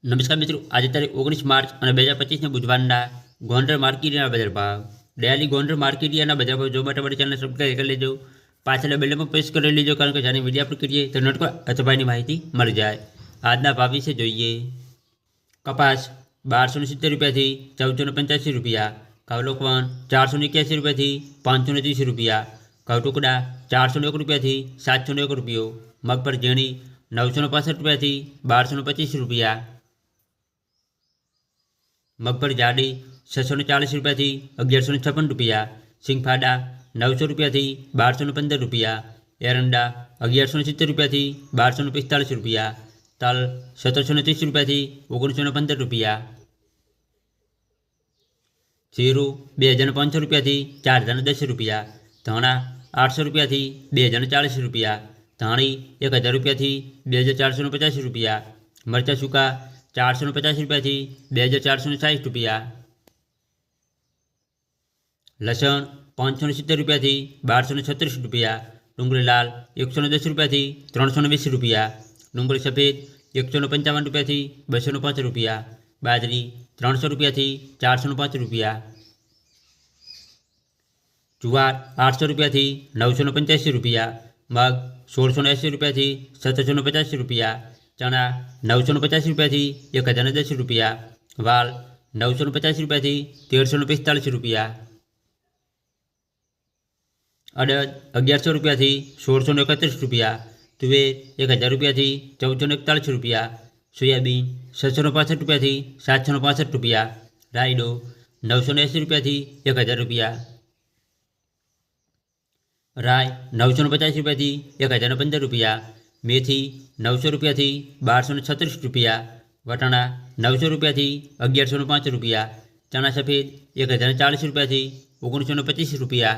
નમસ્કાર મિત્રો, આજે તારીખ 19 માર્ચ અને 2025ને બુધવારના ગોંડલ માર્કેટના બજાર ભાવ. ડેલી ગોંડલ માર્કેટના બજાર ભાવ જોવા માટે અમારી ચેનલ સબસ્ક્રાઈબ કરી લેજો. પાછળ બેલમાં પ્રેસ કરી લેજો, કારણ કે જાણી વિડીયો અપલોડ કરીએ તો નોટિફિકેશન અથવાની માહિતી મળી જાય. આજના ભાવ વિશે જોઈએ. કપાસ 1270 રૂપિયાથી 1485 રૂપિયા. ઘઉં લોકવન 481 રૂપિયાથી 530 રૂપિયા. ઘઉં ટુકડા 401 રૂપિયાથી 701 રૂપિયો. મગફળી ઝીણી 965 રૂપિયાથી 1225 રૂપિયા. મગફળી જાડી 640 રૂપિયાથી 1156 રૂપિયા. સિંગફાડા 900 રૂપિયાથી 1215 રૂપિયા. એરંડા 1170 રૂપિયાથી 1245 રૂપિયા. તલ 1730 રૂપિયાથી 1915 રૂપિયા. જીરું 2500 રૂપિયાથી 4010 રૂપિયા. ધાણા 800 રૂપિયાથી 2040 રૂપિયા. ધાણી 1000 રૂપિયાથી 2450 રૂપિયા. મરચાં સૂકા 450 રૂપિયાથી 2460 રૂપિયા. લસણ 570 રૂપિયાથી 1236 રૂપિયા. ડુંગળી લાલ 110 રૂપિયાથી 320 રૂપિયા. ડુંગળી સફેદ 155 રૂપિયાથી 205 રૂપિયા. બાજરી 300 રૂપિયાથી 405 રૂપિયા. જુવાર 800 રૂપિયાથી 985 રૂપિયા. મગ 1680 રૂપિયાથી 1750 રૂપિયા. ચણા 950 રૂપિયાથી 1010 રૂપિયા. વાલ 950 રૂપિયાથી 1345 રૂપિયા. અડદ 1100 રૂપિયાથી 1631 રૂપિયા. તુવેર 1000 રૂપિયાથી 1441 રૂપિયા. સોયાબીન 665 રૂપિયાથી 765 રૂપિયા. રાયડો 980 રૂપિયાથી 1000 રૂપિયા. રાય 950 રૂપિયાથી 1015 રૂપિયા. મેથી 900 રૂપિયાથી 1236 રૂપિયા. વટાણા 900 રૂપિયાથી 1105 રૂપિયા. ચણા સફેદ 1040 રૂપિયાથી 1925 રૂપિયા.